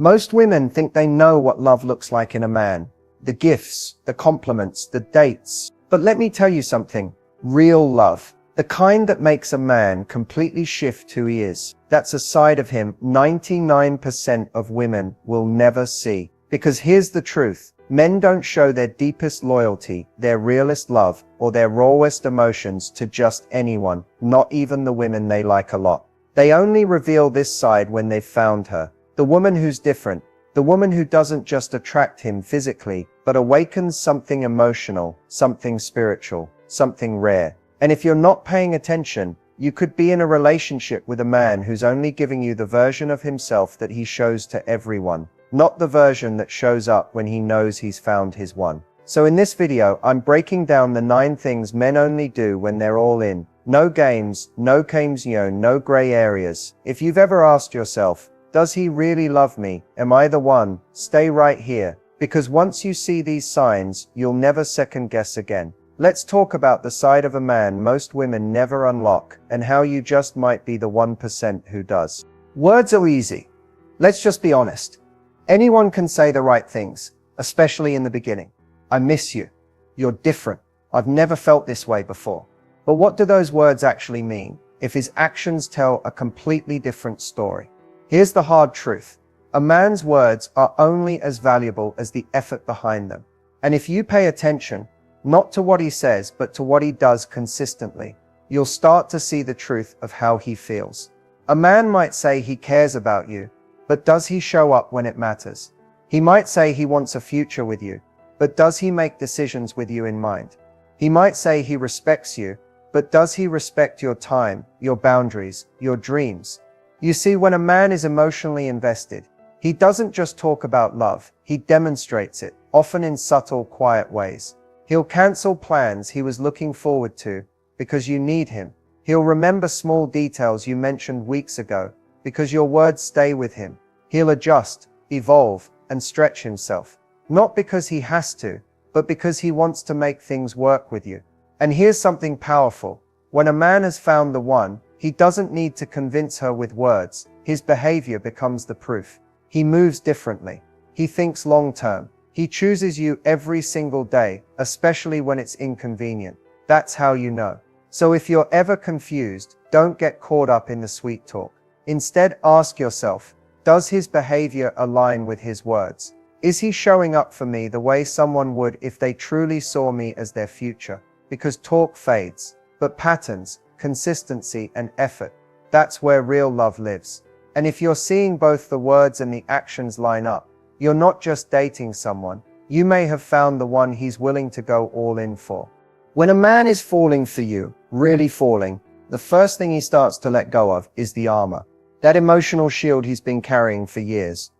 Most women think they know what love looks like in a man. The gifts, the compliments, the dates. But let me tell you something. Real love. The kind that makes a man completely shift who he is. That's a side of him 99% of women will never see. Because here's the truth. Men don't show their deepest loyalty, their realest love, or their rawest emotions to just anyone, not even the women they like a lot. They only reveal this side when they've found her. The woman who's different. The woman who doesn't just attract him physically, but awakens something emotional, something spiritual, something rare. And if you're not paying attention, you could be in a relationship with a man who's only giving you the version of himself that he shows to everyone, not the version that shows up when he knows he's found his one. So in this video, I'm breaking down the 9 things men only do when they're all in. No games, no no gray areas. If you've ever asked yourself, does he really love me? Am I the one? Stay right here. Because once you see these signs, you'll never second guess again. Let's talk about the side of a man most women never unlock, and how you just might be the 1% who does. Words are easy. Let's just be honest. Anyone can say the right things, especially in the beginning. I miss you. You're different. I've never felt this way before. But what do those words actually mean, if his actions tell a completely different story? Here's the hard truth. A man's words are only as valuable as the effort behind them. And if you pay attention, not to what he says, but to what he does consistently, you'll start to see the truth of how he feels. A man might say he cares about you, but does he show up when it matters? He might say he wants a future with you, but does he make decisions with you in mind? He might say he respects you, but does he respect your time, your boundaries, your dreams? You see, when a man is emotionally invested, he doesn't just talk about love, he demonstrates it, often in subtle, quiet ways. He'll cancel plans he was looking forward to because you need him. He'll remember small details you mentioned weeks ago because your words stay with him. He'll adjust, evolve, and stretch himself. Not because he has to, but because he wants to make things work with you. And here's something powerful. When a man has found the one, he doesn't need to convince her with words. His behavior becomes the proof. He moves differently. He thinks long-term. He chooses you every single day, especially when it's inconvenient. That's how you know. So if you're ever confused, don't get caught up in the sweet talk. Instead, ask yourself, does his behavior align with his words? Is he showing up for me the way someone would if they truly saw me as their future? Because talk fades, but patterns, consistency, and effort, that's where real love lives. And if you're seeing both the words and the actions line up, you're not just dating someone, you may have found the one he's willing to go all in for. When a man is falling for you, really falling, the first thing he starts to let go of is the armor. That emotional shield he's been carrying for years.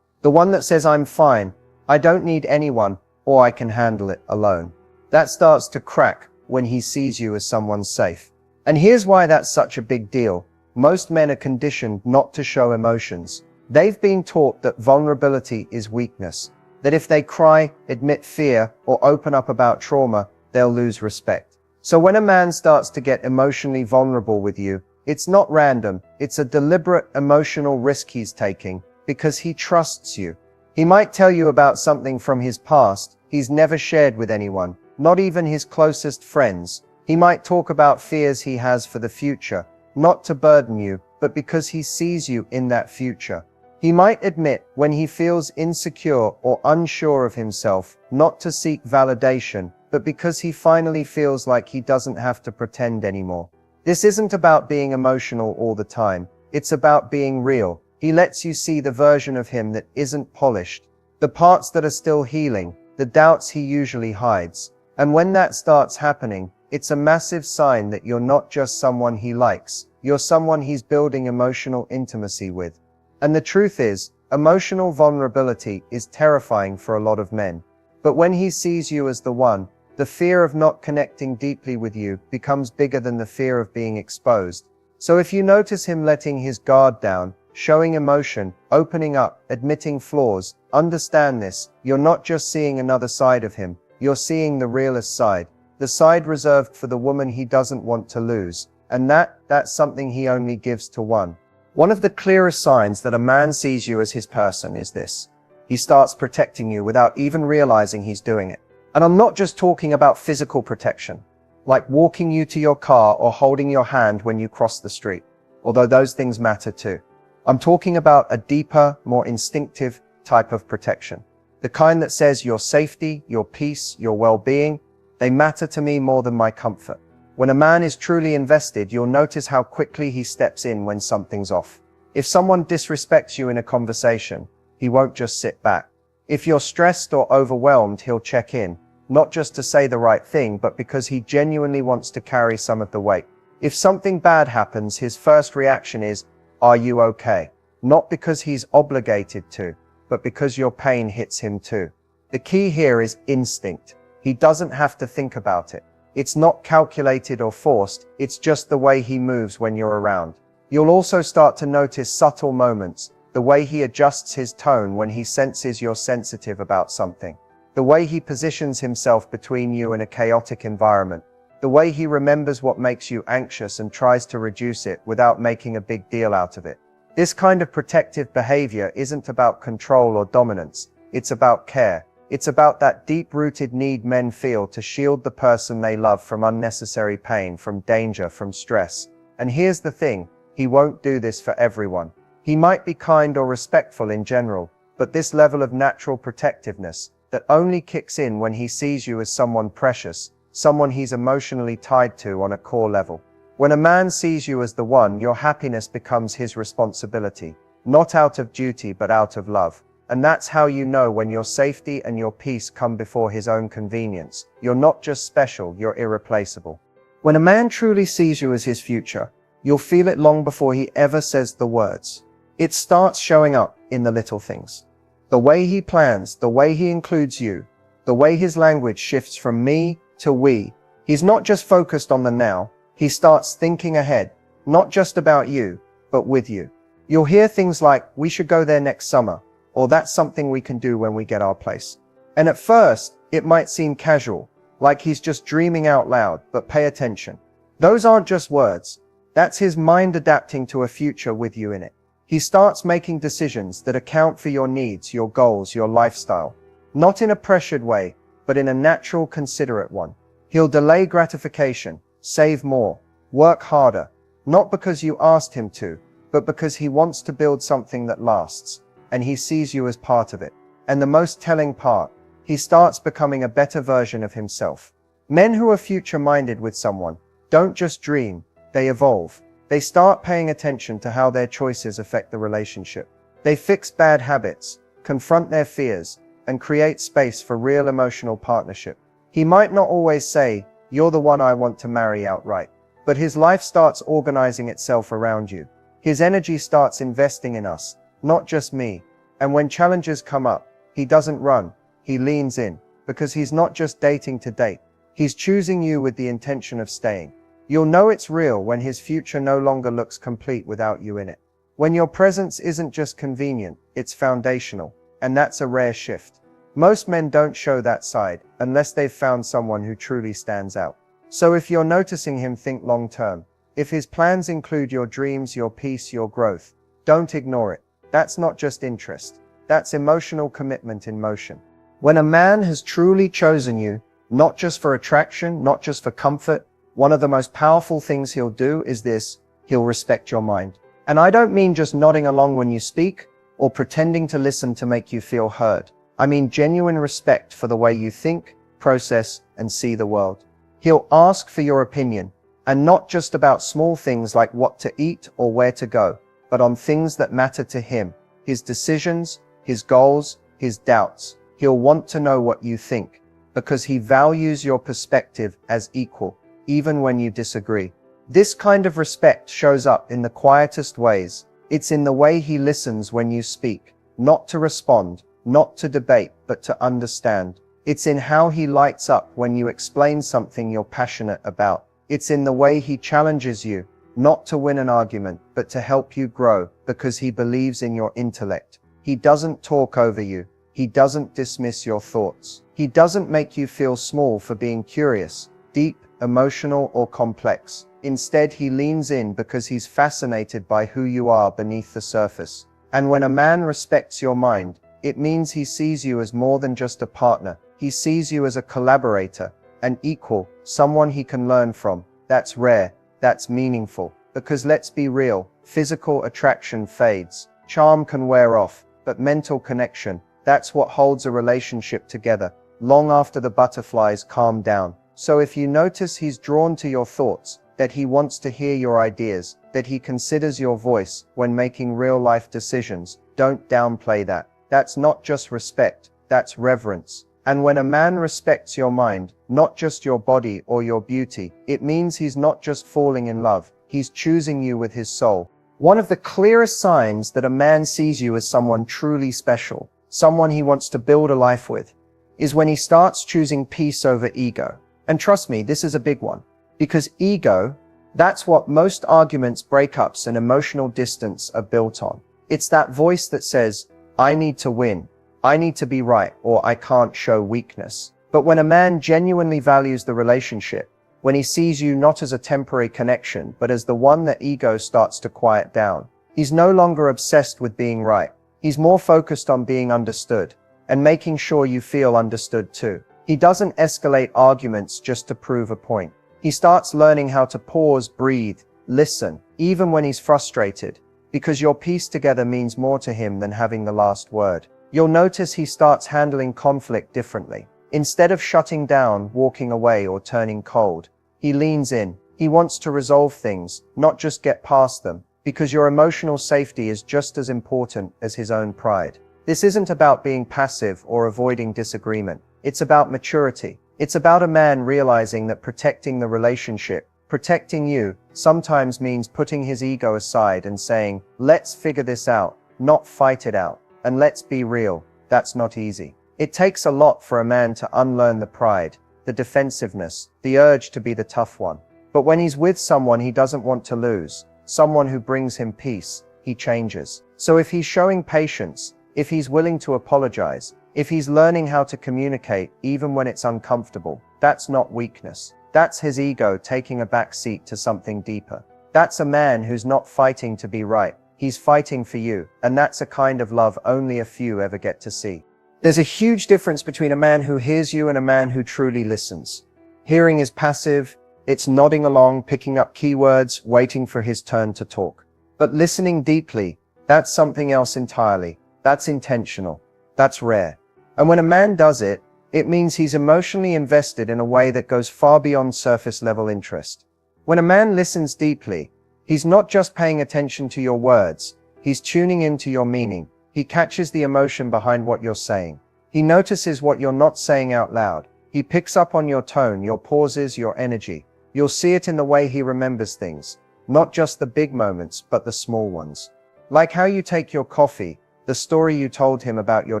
The one that says, I'm fine, I don't need anyone, or I can handle it alone. That starts to crack when he sees you as someone safe. And here's why that's such a big deal. Most men are conditioned not to show emotions. They've been taught that vulnerability is weakness. That if they cry, admit fear, or open up about trauma, they'll lose respect. So when a man starts to get emotionally vulnerable with you, it's not random, it's a deliberate emotional risk he's taking, because he trusts you. He might tell you about something from his past he's never shared with anyone, not even his closest friends. He might talk about fears he has for the future, not to burden you, but because he sees you in that future. He might admit when he feels insecure or unsure of himself, not to seek validation, but because he finally feels like he doesn't have to pretend anymore. This isn't about being emotional all the time. It's about being real. He lets you see the version of him that isn't polished, the parts that are still healing, the doubts he usually hides. And when that starts happening, it's a massive sign that you're not just someone he likes, you're someone he's building emotional intimacy with. And the truth is, emotional vulnerability is terrifying for a lot of men. But when he sees you as the one, the fear of not connecting deeply with you becomes bigger than the fear of being exposed. So if you notice him letting his guard down, showing emotion, opening up, admitting flaws, understand this, you're not just seeing another side of him, you're seeing the realest side. The side reserved for the woman he doesn't want to lose. And that's something he only gives to one. One of the clearest signs that a man sees you as his person is this. He starts protecting you without even realizing he's doing it. And I'm not just talking about physical protection, like walking you to your car or holding your hand when you cross the street, although those things matter too. I'm talking about a deeper, more instinctive type of protection. The kind that says your safety, your peace, your well-being, they matter to me more than my comfort. When a man is truly invested, you'll notice how quickly he steps in when something's off. If someone disrespects you in a conversation, he won't just sit back. If you're stressed or overwhelmed, he'll check in, not just to say the right thing, but because he genuinely wants to carry some of the weight. If something bad happens, his first reaction is, "Are you okay?" Not because he's obligated to, but because your pain hits him too. The key here is instinct. He doesn't have to think about it. It's not calculated or forced, it's just the way he moves when you're around. You'll also start to notice subtle moments, the way he adjusts his tone when he senses you're sensitive about something, the way he positions himself between you and a chaotic environment, the way he remembers what makes you anxious and tries to reduce it without making a big deal out of it. This kind of protective behavior isn't about control or dominance, it's about care. It's about that deep-rooted need men feel to shield the person they love from unnecessary pain, from danger, from stress. And here's the thing, he won't do this for everyone. He might be kind or respectful in general, but this level of natural protectiveness that only kicks in when he sees you as someone precious, someone he's emotionally tied to on a core level. When a man sees you as the one, your happiness becomes his responsibility, not out of duty but out of love. And that's how you know when your safety and your peace come before his own convenience. You're not just special, you're irreplaceable. When a man truly sees you as his future, you'll feel it long before he ever says the words. It starts showing up in the little things. The way he plans, the way he includes you, the way his language shifts from me to we. He's not just focused on the now, he starts thinking ahead, not just about you, but with you. You'll hear things like, "We should go there next summer," or "That's something we can do when we get our place." And at first, it might seem casual, like he's just dreaming out loud, but pay attention. Those aren't just words. That's his mind adapting to a future with you in it. He starts making decisions that account for your needs, your goals, your lifestyle. Not in a pressured way, but in a natural, considerate one. He'll delay gratification, save more, work harder, not because you asked him to, but because he wants to build something that lasts. And he sees you as part of it. And the most telling part, he starts becoming a better version of himself. Men who are future-minded with someone don't just dream, they evolve. They start paying attention to how their choices affect the relationship. They fix bad habits, confront their fears, and create space for real emotional partnership. He might not always say, "You're the one I want to marry," outright, but his life starts organizing itself around you. His energy starts investing in us, not just me. And when challenges come up, he doesn't run, he leans in, because he's not just dating to date. He's choosing you with the intention of staying. You'll know it's real when his future no longer looks complete without you in it. When your presence isn't just convenient, it's foundational, and that's a rare shift. Most men don't show that side, unless they've found someone who truly stands out. So if you're noticing him think long term, if his plans include your dreams, your peace, your growth, don't ignore it. That's not just interest. That's emotional commitment in motion. When a man has truly chosen you, not just for attraction, not just for comfort, one of the most powerful things he'll do is this: he'll respect your mind. And I don't mean just nodding along when you speak, or pretending to listen to make you feel heard. I mean genuine respect for the way you think, process, and see the world. He'll ask for your opinion, and not just about small things like what to eat or where to go, but on things that matter to him, his decisions, his goals, his doubts. He'll want to know what you think, because he values your perspective as equal, even when you disagree. This kind of respect shows up in the quietest ways. It's in the way he listens when you speak, not to respond, not to debate, but to understand. It's in how he lights up when you explain something you're passionate about. It's in the way he challenges you, not to win an argument, but to help you grow, because he believes in your intellect. He doesn't talk over you. He doesn't dismiss your thoughts. He doesn't make you feel small for being curious, deep, emotional, or complex. Instead, he leans in because he's fascinated by who you are beneath the surface. And when a man respects your mind, it means he sees you as more than just a partner. He sees you as a collaborator, an equal, someone he can learn from. That's rare, that's meaningful. Because let's be real, physical attraction fades, charm can wear off, but mental connection, that's what holds a relationship together, long after the butterflies calm down. So if you notice he's drawn to your thoughts, that he wants to hear your ideas, that he considers your voice when making real-life decisions, don't downplay that. That's not just respect, that's reverence. And when a man respects your mind, not just your body or your beauty, it means he's not just falling in love, he's choosing you with his soul. One of the clearest signs that a man sees you as someone truly special, someone he wants to build a life with, is when he starts choosing peace over ego. And trust me, this is a big one. Because ego, that's what most arguments, breakups, and emotional distance are built on. It's that voice that says, I need to win, I need to be right, or I can't show weakness. But when a man genuinely values the relationship, when he sees you not as a temporary connection, but as the one that ego starts to quiet down, he's no longer obsessed with being right. He's more focused on being understood, and making sure you feel understood too. He doesn't escalate arguments just to prove a point. He starts learning how to pause, breathe, listen, even when he's frustrated, because your peace together means more to him than having the last word. You'll notice he starts handling conflict differently. Instead of shutting down, walking away, or turning cold, he leans in. He wants to resolve things, not just get past them, because your emotional safety is just as important as his own pride. This isn't about being passive or avoiding disagreement. It's about maturity. It's about a man realizing that protecting the relationship, protecting you, sometimes means putting his ego aside and saying, let's figure this out, not fight it out. And let's be real, that's not easy. It takes a lot for a man to unlearn the pride, the defensiveness, the urge to be the tough one. But when he's with someone he doesn't want to lose, someone who brings him peace, he changes. So if he's showing patience, if he's willing to apologize, if he's learning how to communicate even when it's uncomfortable, that's not weakness. That's his ego taking a back seat to something deeper. That's a man who's not fighting to be right. He's fighting for you, and that's a kind of love only a few ever get to see. There's a huge difference between a man who hears you and a man who truly listens. Hearing is passive, it's nodding along, picking up keywords, waiting for his turn to talk. But listening deeply, that's something else entirely. That's intentional. That's rare. And when a man does it, it means he's emotionally invested in a way that goes far beyond surface level interest. When a man listens deeply, he's not just paying attention to your words, he's tuning into your meaning. He catches the emotion behind what you're saying. He notices what you're not saying out loud. He picks up on your tone, your pauses, your energy. You'll see it in the way he remembers things, not just the big moments, but the small ones. Like how you take your coffee, the story you told him about your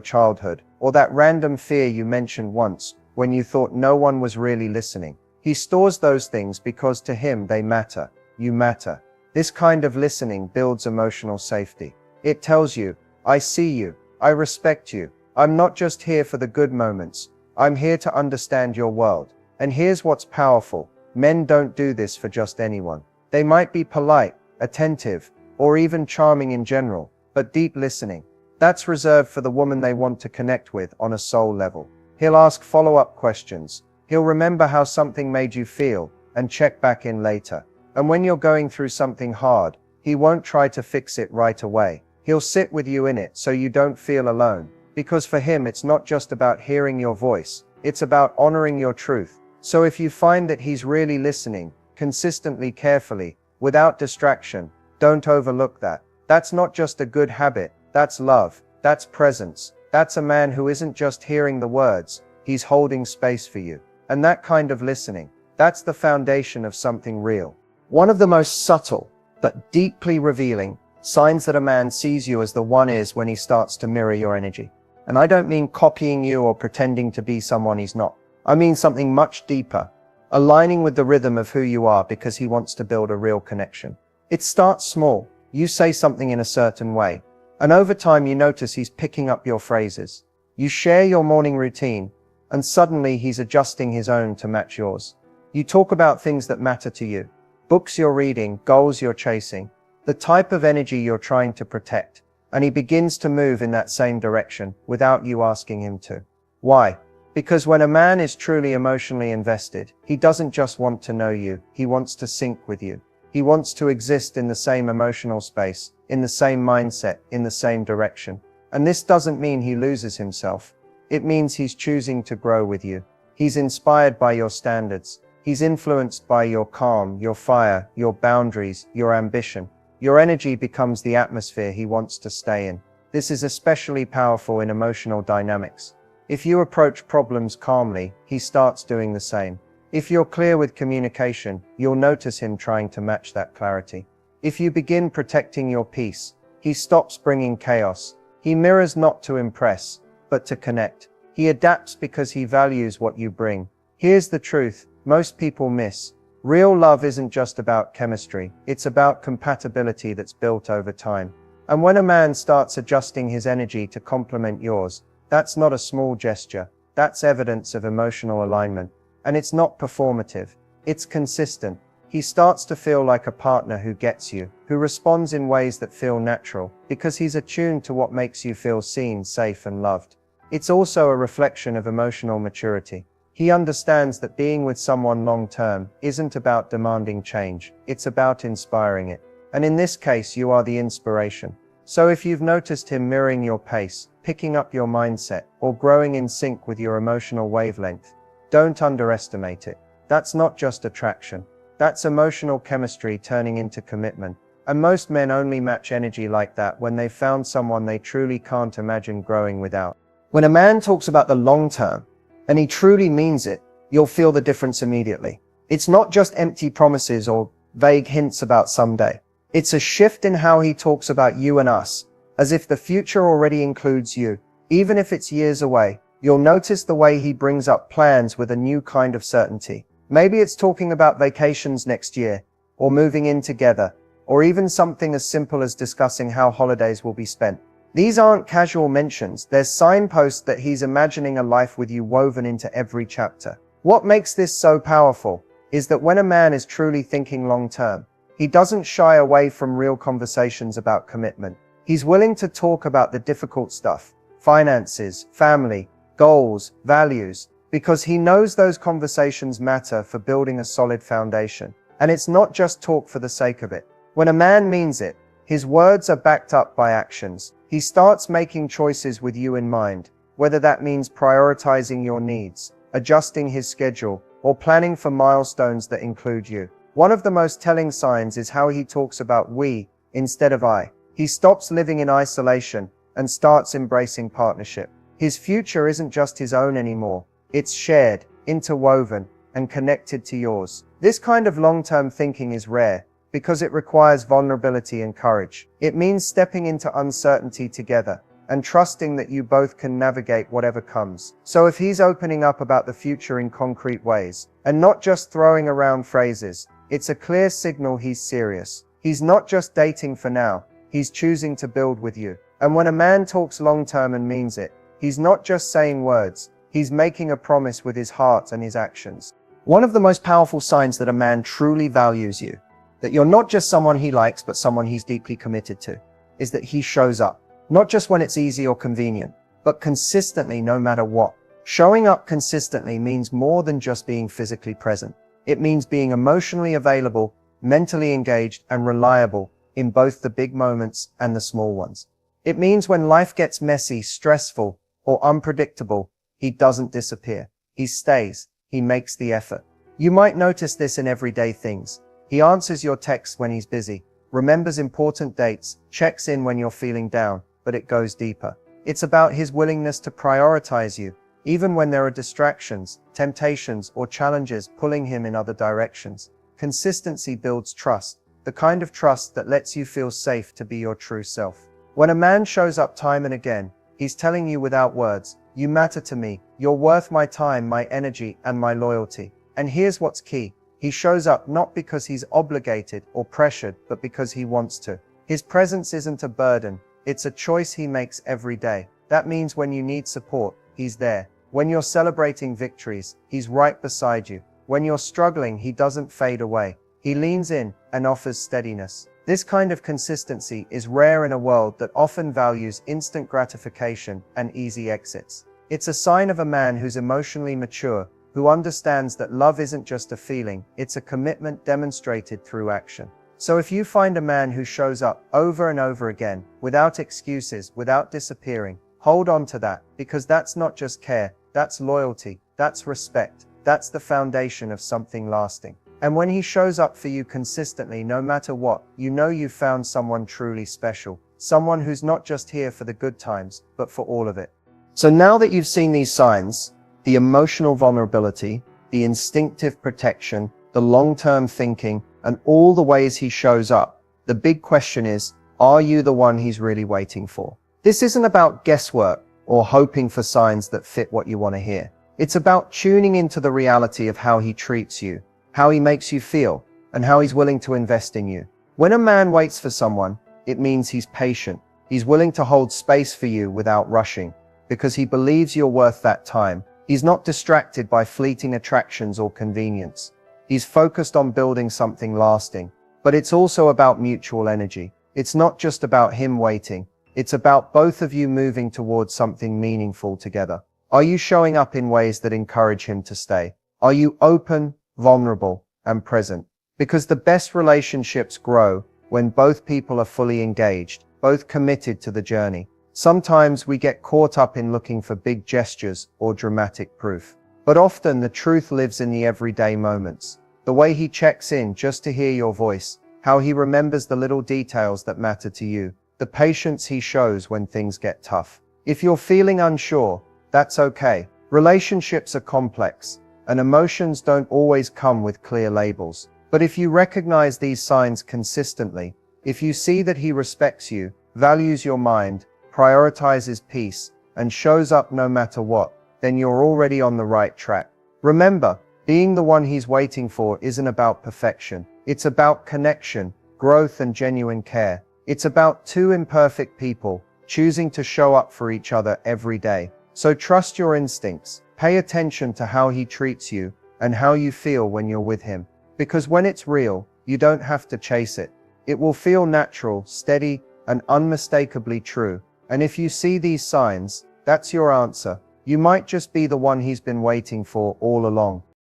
childhood, or that random fear you mentioned once when you thought no one was really listening. He stores those things because to him they matter. You matter. This kind of listening builds emotional safety. It tells you, I see you, I respect you, I'm not just here for the good moments, I'm here to understand your world. And here's what's powerful, men don't do this for just anyone. They might be polite, attentive, or even charming in general, but deep listening, that's reserved for the woman they want to connect with on a soul level. He'll ask follow-up questions, he'll remember how something made you feel, and check back in later. And when you're going through something hard, he won't try to fix it right away. He'll sit with you in it so you don't feel alone. Because for him it's not just about hearing your voice, it's about honoring your truth. So if you find that he's really listening, consistently, carefully, without distraction, don't overlook that. That's not just a good habit, that's love, that's presence, that's a man who isn't just hearing the words, he's holding space for you. And that kind of listening, that's the foundation of something real. One of the most subtle, but deeply revealing, signs that a man sees you as the one is when he starts to mirror your energy. And I don't mean copying you or pretending to be someone he's not. I mean something much deeper, aligning with the rhythm of who you are because he wants to build a real connection. It starts small. You say something in a certain way, and over time you notice he's picking up your phrases. You share your morning routine, and suddenly he's adjusting his own to match yours. You talk about things that matter to you. books you're reading, goals you're chasing, the type of energy you're trying to protect. And he begins to move in that same direction without you asking him to. Why? Because when a man is truly emotionally invested, he doesn't just want to know you, he wants to sync with you. He wants to exist in the same emotional space, in the same mindset, in the same direction. And this doesn't mean he loses himself. It means he's choosing to grow with you. He's inspired by your standards. He's influenced by your calm, your fire, your boundaries, your ambition. Your energy becomes the atmosphere he wants to stay in. This is especially powerful in emotional dynamics. If you approach problems calmly, he starts doing the same. If you're clear with communication, you'll notice him trying to match that clarity. If you begin protecting your peace, he stops bringing chaos. He mirrors not to impress, but to connect. He adapts because he values what you bring. Here's the truth most people miss. Real love isn't just about chemistry, it's about compatibility that's built over time. And when a man starts adjusting his energy to complement yours, that's not a small gesture, that's evidence of emotional alignment. And it's not performative, it's consistent. He starts to feel like a partner who gets you, who responds in ways that feel natural, because he's attuned to what makes you feel seen, safe, and loved. It's also a reflection of emotional maturity. He understands that being with someone long-term isn't about demanding change, it's about inspiring it. And in this case, you are the inspiration. So if you've noticed him mirroring your pace, picking up your mindset, or growing in sync with your emotional wavelength, don't underestimate it. That's not just attraction. That's emotional chemistry turning into commitment. And most men only match energy like that when they've found someone they truly can't imagine growing without. When a man talks about the long term, and he truly means it, you'll feel the difference immediately. It's not just empty promises or vague hints about someday. It's a shift in how he talks about you and us, as if the future already includes you. Even if it's years away, you'll notice the way he brings up plans with a new kind of certainty. Maybe it's talking about vacations next year, or moving in together, or even something as simple as discussing how holidays will be spent. These aren't casual mentions, they're signposts that he's imagining a life with you woven into every chapter. What makes this so powerful is that when a man is truly thinking long term, he doesn't shy away from real conversations about commitment. He's willing to talk about the difficult stuff, finances, family, goals, values, because he knows those conversations matter for building a solid foundation. And it's not just talk for the sake of it. When a man means it, his words are backed up by actions. He starts making choices with you in mind, whether that means prioritizing your needs, adjusting his schedule, or planning for milestones that include you. One of the most telling signs is how he talks about we instead of I. He stops living in isolation and starts embracing partnership. His future isn't just his own anymore. It's shared, interwoven, and connected to yours. This kind of long-term thinking is rare because it requires vulnerability and courage. It means stepping into uncertainty together and trusting that you both can navigate whatever comes. So if he's opening up about the future in concrete ways and not just throwing around phrases, it's a clear signal he's serious. He's not just dating for now, he's choosing to build with you. And when a man talks long-term and means it, he's not just saying words, he's making a promise with his heart and his actions. One of the most powerful signs that a man truly values you, that you're not just someone he likes, but someone he's deeply committed to, is that he shows up. Not just when it's easy or convenient, but consistently no matter what. Showing up consistently means more than just being physically present. It means being emotionally available, mentally engaged, and reliable in both the big moments and the small ones. It means when life gets messy, stressful, or unpredictable, he doesn't disappear. He stays. He makes the effort. You might notice this in everyday things. He answers your texts when he's busy, remembers important dates, checks in when you're feeling down, but it goes deeper. It's about his willingness to prioritize you, even when there are distractions, temptations, or challenges pulling him in other directions. Consistency builds trust, the kind of trust that lets you feel safe to be your true self. When a man shows up time and again, he's telling you without words, you matter to me, you're worth my time, my energy, and my loyalty. And here's what's key. He shows up not because he's obligated or pressured, but because he wants to. His presence isn't a burden, it's a choice he makes every day. That means when you need support, he's there. When you're celebrating victories, he's right beside you. When you're struggling, he doesn't fade away. He leans in and offers steadiness. This kind of consistency is rare in a world that often values instant gratification and easy exits. It's a sign of a man who's emotionally mature, who understands that love isn't just a feeling, it's a commitment demonstrated through action. So if you find a man who shows up over and over again, without excuses, without disappearing, hold on to that, because that's not just care, that's loyalty, that's respect, that's the foundation of something lasting. And when he shows up for you consistently, no matter what, you know you've found someone truly special, someone who's not just here for the good times, but for all of it. So now that you've seen these signs, the emotional vulnerability, the instinctive protection, the long-term thinking, and all the ways he shows up, the big question is, are you the one he's really waiting for? This isn't about guesswork or hoping for signs that fit what you want to hear. It's about tuning into the reality of how he treats you, how he makes you feel, and how he's willing to invest in you. When a man waits for someone, it means he's patient. He's willing to hold space for you without rushing, because he believes you're worth that time. He's not distracted by fleeting attractions or convenience. He's focused on building something lasting. But it's also about mutual energy. It's not just about him waiting. It's about both of you moving towards something meaningful together. Are you showing up in ways that encourage him to stay? Are you open, vulnerable, and present? Because the best relationships grow when both people are fully engaged, both committed to the journey. Sometimes we get caught up in looking for big gestures or dramatic proof. But often the truth lives in the everyday moments. The way he checks in just to hear your voice, how he remembers the little details that matter to you, the patience he shows when things get tough. If you're feeling unsure, that's okay. Relationships are complex, and emotions don't always come with clear labels. But if you recognize these signs consistently, if you see that he respects you, values your mind, prioritizes peace, and shows up no matter what, then you're already on the right track. Remember, being the one he's waiting for isn't about perfection. It's about connection, growth, and genuine care. It's about two imperfect people choosing to show up for each other every day. So trust your instincts, pay attention to how he treats you, and how you feel when you're with him. Because when it's real, you don't have to chase it. It will feel natural, steady, and unmistakably true. And if you see these signs, that's your answer. You might just be the one he's been waiting for all along.